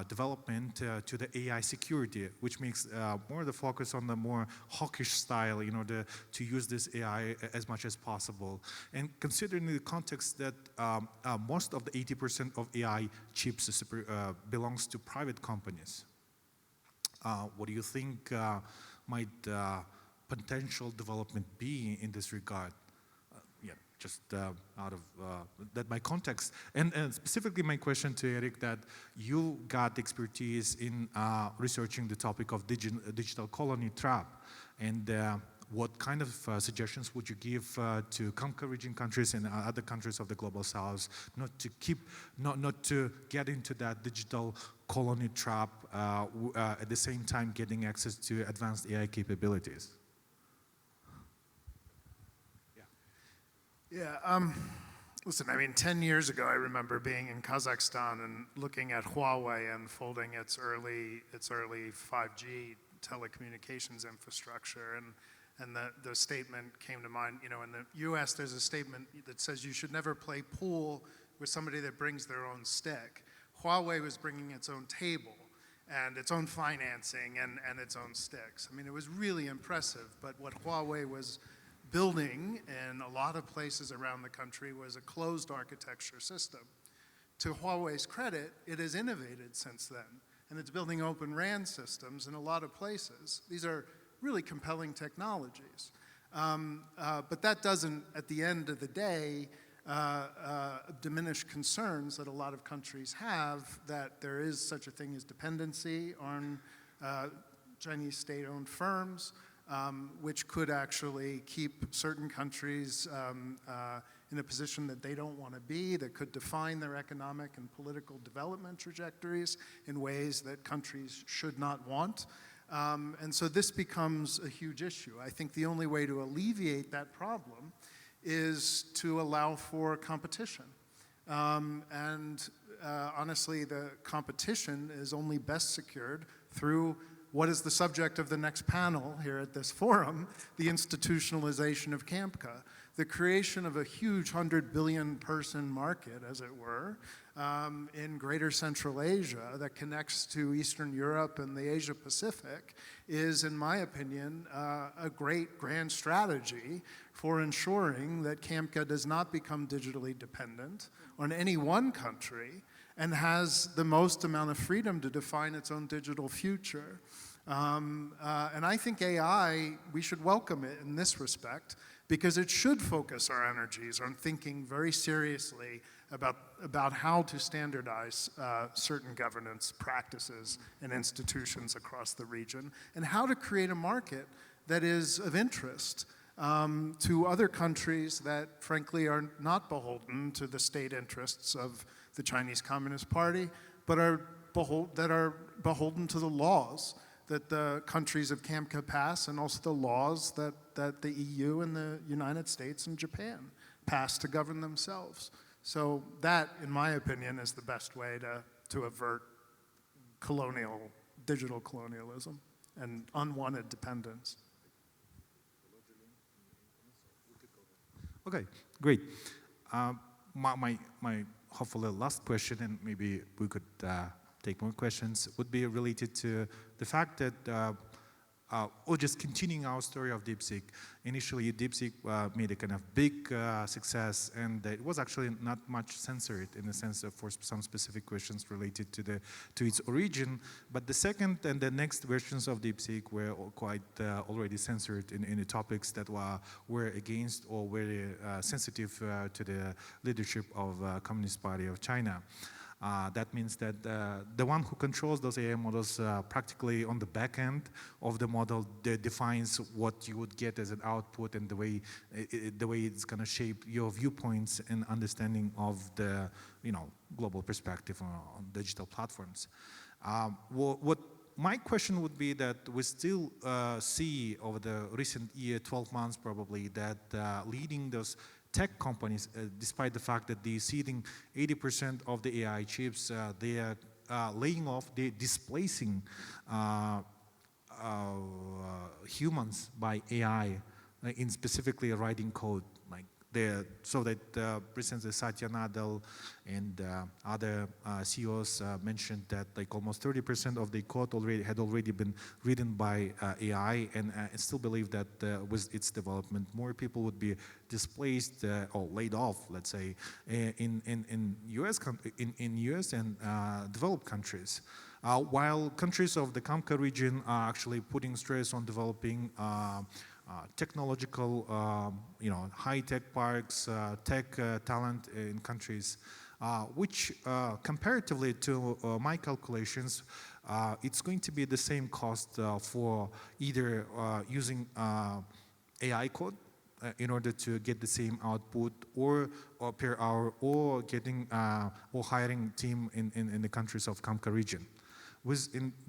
development to the AI security, which makes more the focus on the more hawkish style in order to use this AI as much as possible. And considering the context that most of the 80% of AI chips belongs to private companies, what do you think might potential development be in this regard? Just out of that my context. And specifically my question to Eric, that you got expertise in researching the topic of digital colony trap, and what kind of suggestions would you give to CAMCA region countries and other countries of the global south not to get into that digital colony trap at the same time getting access to advanced AI capabilities? Yeah, listen, I mean, 10 years ago, I remember being in Kazakhstan and looking at Huawei unfolding its early 5G telecommunications infrastructure, and the statement came to mind. In the U.S., there's a statement that says you should never play pool with somebody that brings their own stick. Huawei was bringing its own table and its own financing and its own sticks. I mean, it was really impressive, but what Huawei was building in a lot of places around the country was a closed architecture system. To Huawei's credit, it has innovated since then, and it's building open RAN systems in a lot of places. These are really compelling technologies. But that doesn't, at the end of the day, diminish concerns that a lot of countries have, that there is such a thing as dependency on Chinese state-owned firms, which could actually keep certain countries in a position that they don't want to be, that could define their economic and political development trajectories in ways that countries should not want. And so this becomes a huge issue. I think the only way to alleviate that problem is to allow for competition. Honestly, the competition is only best secured through what is the subject of the next panel here at this forum, the institutionalization of CAMCA, the creation of a huge 100 billion person market, as it were, in greater Central Asia that connects to Eastern Europe and the Asia Pacific is, in my opinion, a great grand strategy for ensuring that CAMCA does not become digitally dependent on any one country and has the most amount of freedom to define its own digital future. And I think AI, we should welcome it in this respect, because it should focus our energies on thinking very seriously about how to standardize certain governance practices and institutions across the region, and how to create a market that is of interest to other countries that, frankly, are not beholden to the state interests of the Chinese Communist Party, but are beholden to the laws that the countries of CAMCA pass, and also the laws that the EU and the United States and Japan pass to govern themselves. So that, in my opinion, is the best way to avert digital colonialism and unwanted dependence. Okay, great. My hopefully last question, and maybe we could take more questions, would be related to the fact that, or just continuing our story of DeepSeek. Initially, DeepSeek made a kind of big success, and it was actually not much censored in the sense of for some specific questions related to its origin. But the second and the next versions of DeepSeek were quite already censored in the topics that were against or very sensitive to the leadership of Communist Party of China. That means that the one who controls those AI models practically on the back end of the model defines what you would get as an output and the way it's going to shape your viewpoints and understanding of the global perspective on digital platforms. What my question would be that we still see over the recent year, 12 months probably, that leading those tech companies, despite the fact that they're seeding 80% of the AI chips, they are laying off, they're displacing humans by AI, in specifically writing code. Like so that for instance, Satya Nadella and other CEOs mentioned that like almost 30% of the code had already been written by AI, and I still believe that with its development, more people would be displaced or laid off, let's say, in US and developed countries. While countries of the CAMCA region are actually putting stress on developing technological, high-tech parks, tech talent in countries, which comparatively to my calculations, it's going to be the same cost for either using AI code in order to get the same output, or per hour, or getting or hiring team in the countries of CAMCA region.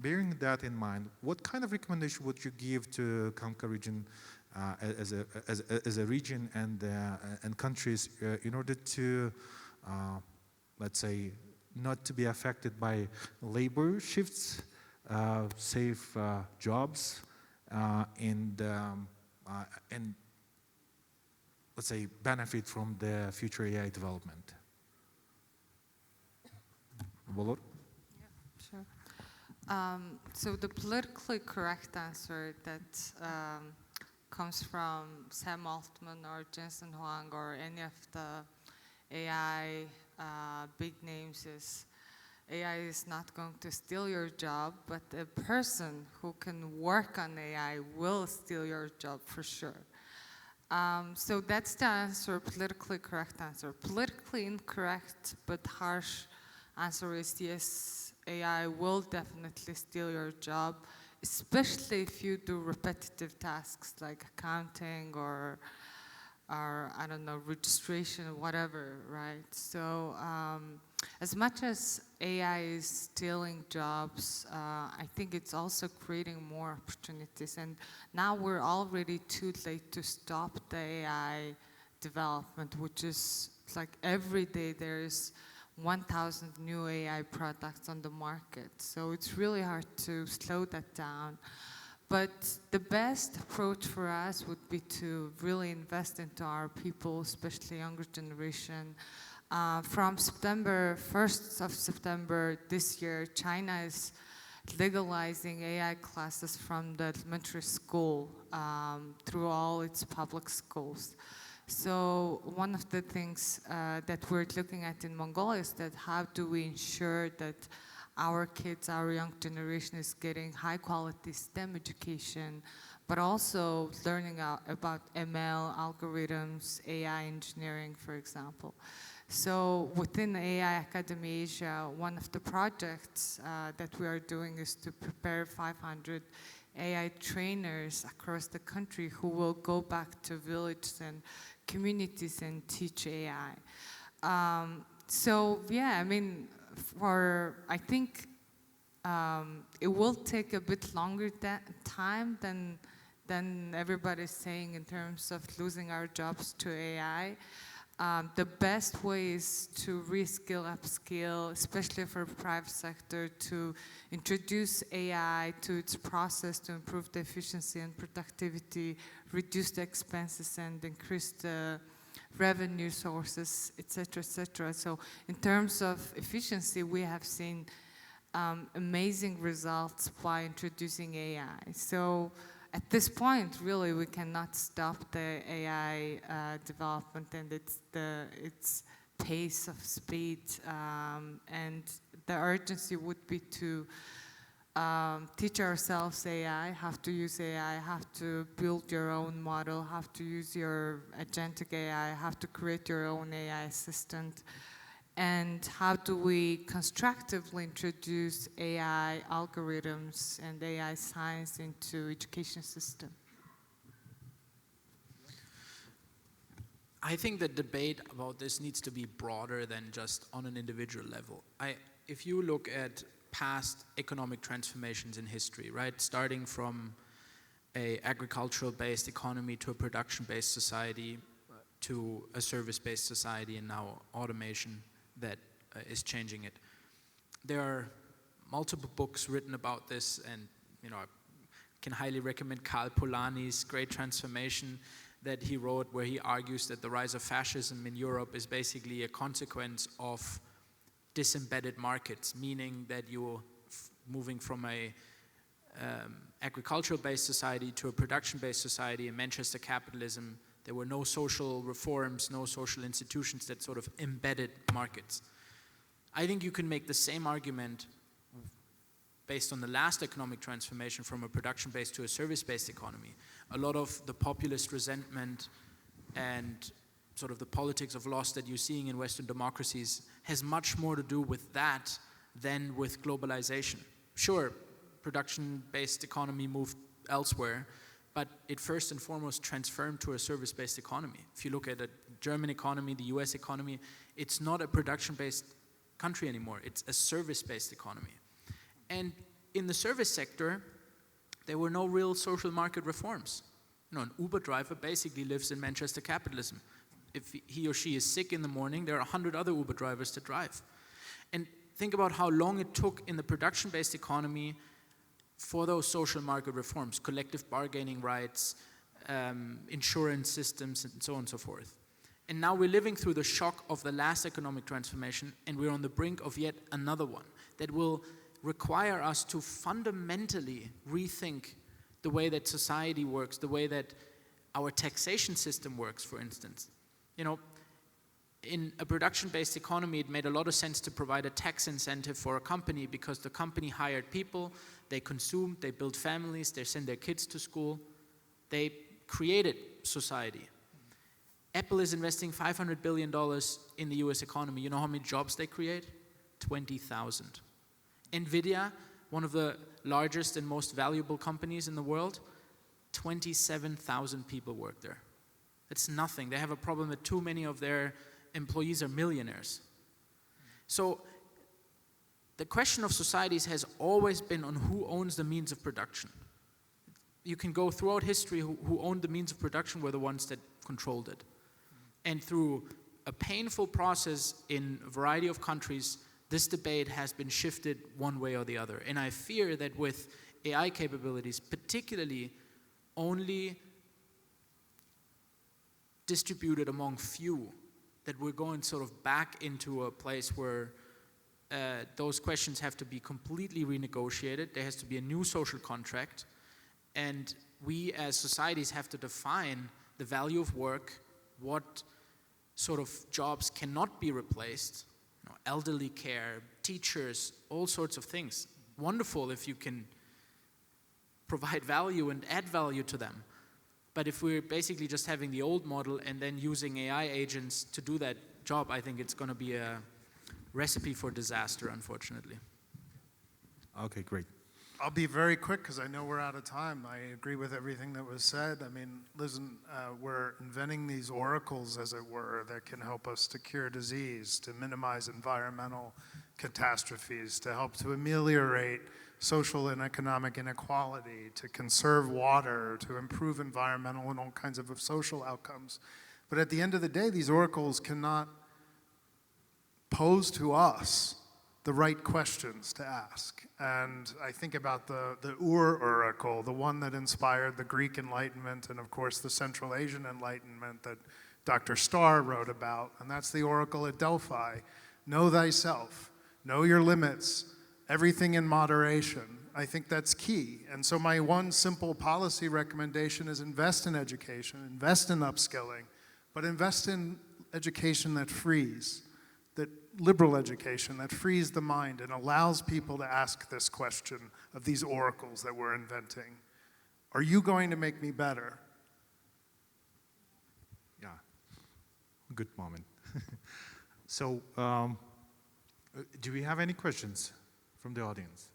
Bearing that in mind, what kind of recommendation would you give to CAMCA region as a region and countries in order to, let's say, not to be affected by labor shifts, save jobs, and let's say benefit from the future AI development? Bolor? Sure. So the politically correct answer that comes from Sam Altman or Jensen Huang or any of the AI big names is AI is not going to steal your job, but a person who can work on AI will steal your job for sure. So that's the answer, politically correct answer. Politically incorrect but harsh answer is yes, AI will definitely steal your job, especially if you do repetitive tasks like accounting or I don't know, registration or whatever, right? So as much as AI is stealing jobs, I think it's also creating more opportunities. And now we're already too late to stop the AI development, which is It's like every day there's 1,000 new AI products on the market. So it's really hard to slow that down. But the best approach for us would be to really invest into our people, especially younger generation. From September, 1st of September this year, China is legalizing AI classes from the elementary school through all its public schools. So one of the things that we're looking at in Mongolia is that how do we ensure that our kids, our young generation is getting high quality STEM education, but also learning about ML, algorithms, AI engineering, for example. So within AI Academy Asia, one of the projects that we are doing is to prepare 500 AI trainers across the country who will go back to villages and communities and teach AI. So yeah, I mean, I think it will take a bit longer time than everybody's saying in terms of losing our jobs to AI. The best way is to reskill, upskill, especially for the private sector, to introduce AI to its process to improve the efficiency and productivity, reduce the expenses and increase the revenue sources, et cetera, et cetera. So in terms of efficiency, we have seen amazing results by introducing AI. So at this point, really, we cannot stop the AI development and its pace of speed. And the urgency would be to teach ourselves AI, how to use AI, how to build your own model, how to use your agentic AI, how to create your own AI assistant, and how do we constructively introduce AI algorithms and AI science into education system. I think the debate about this needs to be broader than just on an individual level. If you look at past economic transformations in history, right, starting from a agricultural-based economy to a production-based society to a service-based society and now automation that is changing it. There are multiple books written about this, and I can highly recommend Karl Polanyi's Great Transformation that he wrote, where he argues that the rise of fascism in Europe is basically a consequence of disembedded markets, meaning that you're moving from a agricultural-based society to a production-based society. In Manchester capitalism, there were no social reforms, no social institutions that sort of embedded markets. I think you can make the same argument based on the last economic transformation from a production-based to a service-based economy. A lot of the populist resentment and sort of the politics of loss that you're seeing in Western democracies has much more to do with that than with globalization. Sure, production-based economy moved elsewhere, but it first and foremost transformed to a service-based economy. If you look at the German economy, the US economy, it's not a production-based country anymore. It's a service-based economy. And in the service sector, there were no real social market reforms. An Uber driver basically lives in Manchester capitalism. If he or she is sick in the morning, there are 100 other Uber drivers to drive. And think about how long it took in the production-based economy for those social market reforms, collective bargaining rights, insurance systems, and so on and so forth. And now we're living through the shock of the last economic transformation, and we're on the brink of yet another one that will require us to fundamentally rethink the way that society works, the way that our taxation system works, for instance. In a production-based economy, it made a lot of sense to provide a tax incentive for a company because the company hired people, they consumed, they built families, they sent their kids to school, they created society. Apple is investing $500 billion in the US economy. You know how many jobs they create? 20,000. NVIDIA, one of the largest and most valuable companies in the world, 27,000 people work there. That's nothing. They have a problem that too many of their employees are millionaires. So the question of societies has always been on who owns the means of production. You can go throughout history, who owned the means of production were the ones that controlled it. And through a painful process in a variety of countries, this debate has been shifted one way or the other. And I fear that with AI capabilities, particularly only distributed among few, that we're going sort of back into a place where those questions have to be completely renegotiated. There has to be a new social contract. And we as societies have to define the value of work, what sort of jobs cannot be replaced, elderly care, teachers, all sorts of things. Wonderful if you can provide value and add value to them. But if we're basically just having the old model and then using AI agents to do that job, I think it's going to be a recipe for disaster, unfortunately. Okay, great. I'll be very quick because I know we're out of time. I agree with everything that was said. I mean, listen, we're inventing these oracles, as it were, that can help us to cure disease, to minimize environmental catastrophes, to help to ameliorate social and economic inequality, to conserve water, to improve environmental and all kinds of social outcomes. But at the end of the day, these oracles cannot pose to us the right questions to ask. And I think about the oracle, the one that inspired the Greek Enlightenment and of course the Central Asian Enlightenment that Dr. Starr wrote about, and that's the oracle at Delphi. Know thyself, know your limits, everything in moderation. I think that's key. And so my one simple policy recommendation is invest in education, invest in upskilling, but invest in education that frees, that liberal education that frees the mind and allows people to ask this question of these oracles that we're inventing. Are you going to make me better? Yeah, good moment. So, do we have any questions from the audience?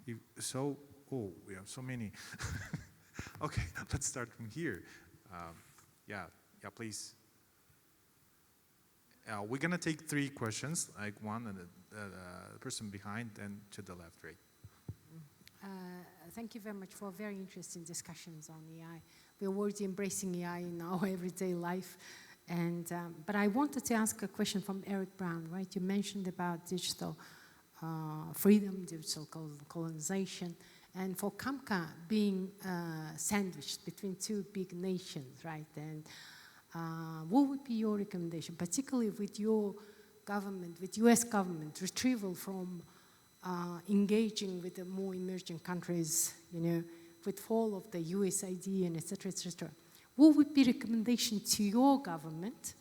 If so, oh, we have so many. Okay, let's start from here. Yeah, please. We're gonna take 3 questions, like one and the person behind and to the left, right? Thank you very much for very interesting discussions on AI. We're already embracing AI in our everyday life. And, but I wanted to ask a question from Eric Brown, right? You mentioned about digital freedom, digital colonization, and for CAMCA being sandwiched between 2 big nations, right? And what would be your recommendation, particularly with your government, with US government, retrieval from engaging with the more emerging countries, you know, with fall of the USAID and et cetera, what would be recommendation to your government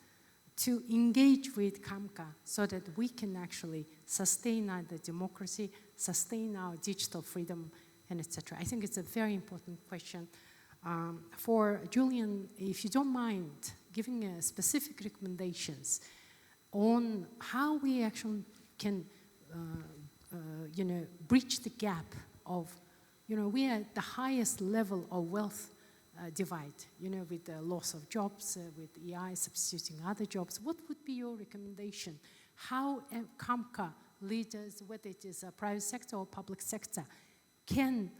to engage with CAMCA so that we can actually sustain the democracy, sustain our digital freedom, and et cetera? I think it's a very important question. For Julian, if you don't mind giving specific recommendations on how we actually can, you know, bridge the gap of, you know, we are at the highest level of wealth divide, you know, with the loss of jobs, with AI substituting other jobs. What would be your recommendation? How CAMCA leaders, whether it is a private sector or public sector, can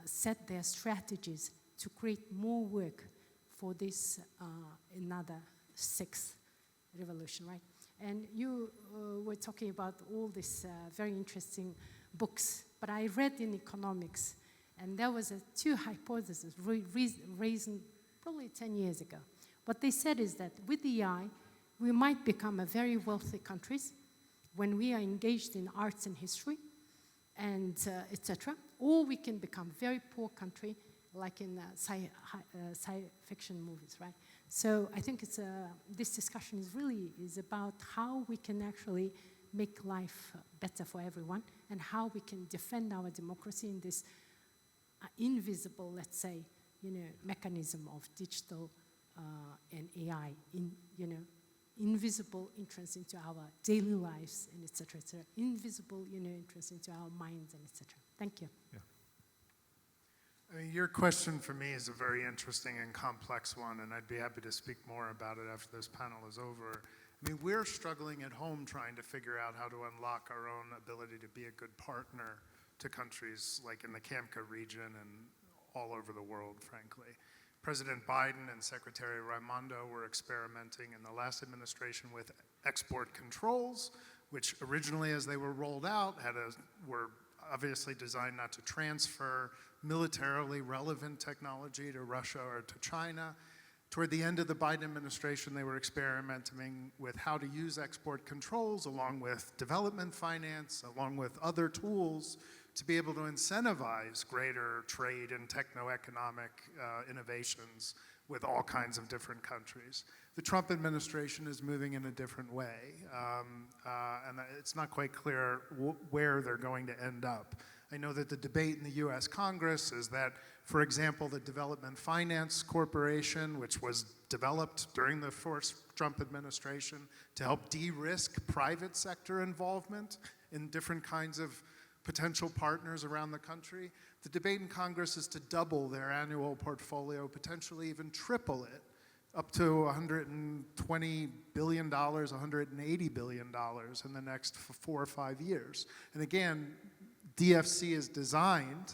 set their strategies to create more work for this another 6th revolution, right? And you were talking about all these very interesting books, but I read in economics, and there was 2 hypotheses raised probably 10 years ago. What they said is that with AI, we might become a very wealthy countries when we are engaged in arts and history, and etc. Or we can become very poor country, like in science fiction movies, right? So I think it's this discussion is about how we can actually make life better for everyone, and how we can defend our democracy in this invisible, let's say, you know, mechanism of digital and AI, you know, invisible entrance into our daily lives, and et cetera, invisible, you know, entrance into our minds, and et cetera. Thank you. Yeah. I mean, your question for me is a very interesting and complex one, and I'd be happy to speak more about it after this panel is over. I mean, we're struggling at home trying to figure out how to unlock our own ability to be a good partner to countries like in the CAMCA region and all over the world, frankly. President Biden and Secretary Raimondo were experimenting in the last administration with export controls, which originally, as they were rolled out, were obviously designed not to transfer militarily relevant technology to Russia or to China. Toward the end of the Biden administration, they were experimenting with how to use export controls along with development finance, along with other tools to be able to incentivize greater trade and techno-economic innovations with all kinds of different countries. The Trump administration is moving in a different way, and it's not quite clear where they're going to end up. I know that the debate in the US Congress is that, for example, the Development Finance Corporation, which was developed during the first Trump administration to help de-risk private sector involvement in different kinds of potential partners around the country. The debate in Congress is to double their annual portfolio, potentially even triple it, up to $120 billion, $180 billion in the next 4 or 5 years. And again, DFC is designed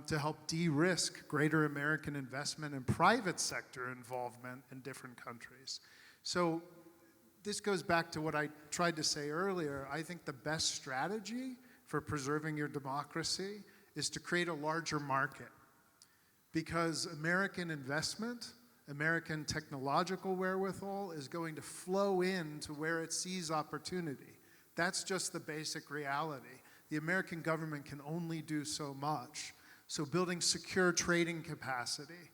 to help de-risk greater American investment and private sector involvement in different countries. So this goes back to what I tried to say earlier. I think the best strategy for preserving your democracy is to create a larger market, because American investment, American technological wherewithal is going to flow into where it sees opportunity. That's just the basic reality. The American government can only do so much. So building secure trading capacity,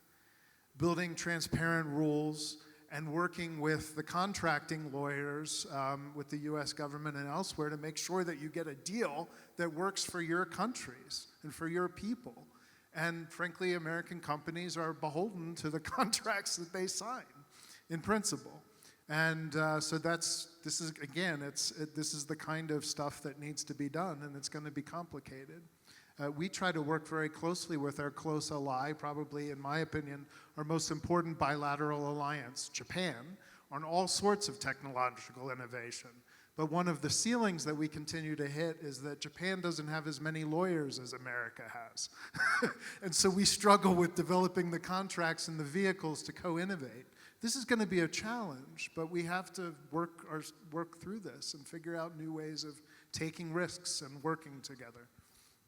building transparent rules, and working with the contracting lawyers, with the US government and elsewhere to make sure that you get a deal that works for your countries and for your people. And frankly, American companies are beholden to the contracts that they sign, in principle. And so this is the kind of stuff that needs to be done, and it's going to be complicated. We try to work very closely with our close ally, probably, in my opinion, our most important bilateral alliance, Japan, on all sorts of technological innovation. But one of the ceilings that we continue to hit is that Japan doesn't have as many lawyers as America has. And so we struggle with developing the contracts and the vehicles to co-innovate. This is going to be a challenge, but we have to work through this and figure out new ways of taking risks and working together.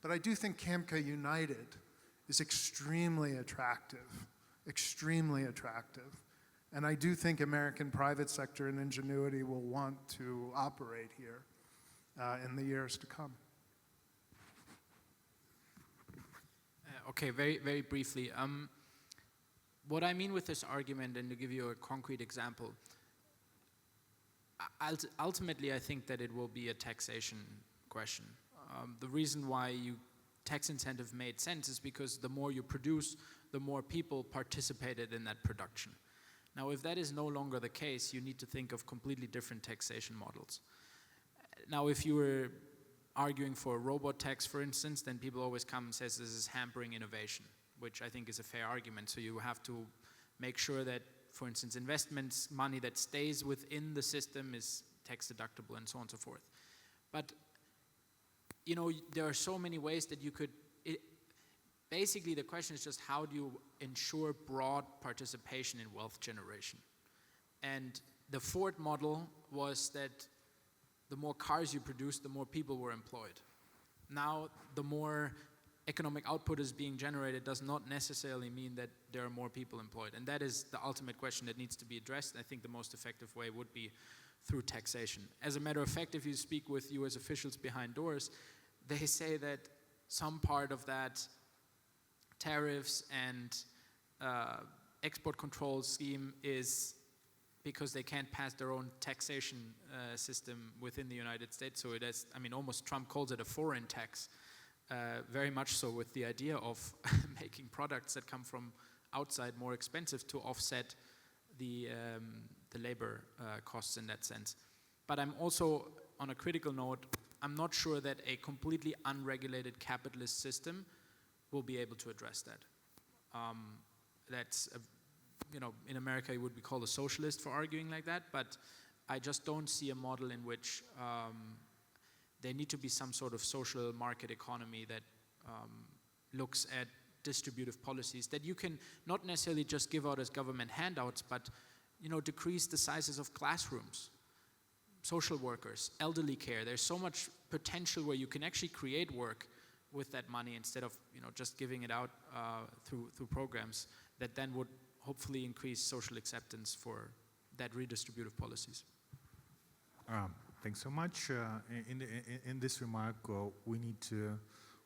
But I do think CAMCA United is extremely attractive, extremely attractive. And I do think American private sector and ingenuity will want to operate here in the years to come. Okay, very, very briefly. What I mean with this argument, and to give you a concrete example, ultimately I think that it will be a taxation question. The reason why tax incentive made sense is because the more you produce, the more people participated in that production. Now, if that is no longer the case, you need to think of completely different taxation models. Now, if you were arguing for a robot tax, for instance, then people always come and say this is hampering innovation, which I think is a fair argument. So you have to make sure that, for instance, investments, money that stays within the system is tax deductible and so on and so forth. But you know, there are so many ways that you could, basically the question is just how do you ensure broad participation in wealth generation? And the Ford model was that the more cars you produce, the more people were employed. Now, the more economic output is being generated does not necessarily mean that there are more people employed. And that is the ultimate question that needs to be addressed. I think the most effective way would be through taxation. As a matter of fact, if you speak with US officials behind doors, they say that some part of that tariffs and export control scheme is because they can't pass their own taxation system within the United States. So it is, I mean, almost Trump calls it a foreign tax, very much so with the idea of making products that come from outside more expensive to offset the labor costs in that sense. But I'm also, on a critical note, I'm not sure that a completely unregulated capitalist system will be able to address that. That's, you know, in America it would be called a socialist for arguing like that, but I just don't see a model in which there need to be some sort of social market economy that looks at distributive policies that you can not necessarily just give out as government handouts, but decrease the sizes of classrooms, social workers, elderly care. There's so much potential where you can actually create work with that money instead of just giving it out through programs that then would hopefully increase social acceptance for that redistributive policies. Thanks so much. In this remark, we need to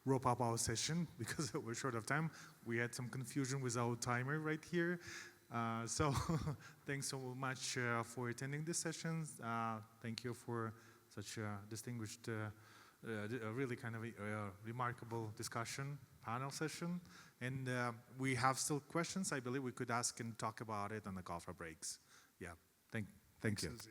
wrap up our session because we're short of time. We had some confusion with our timer right here. So thanks so much for attending this session. Thank you for such a distinguished, really kind of a remarkable discussion, panel session. And we have still questions. I believe we could ask and talk about it on the coffee breaks. Yeah, thank you. Aziz.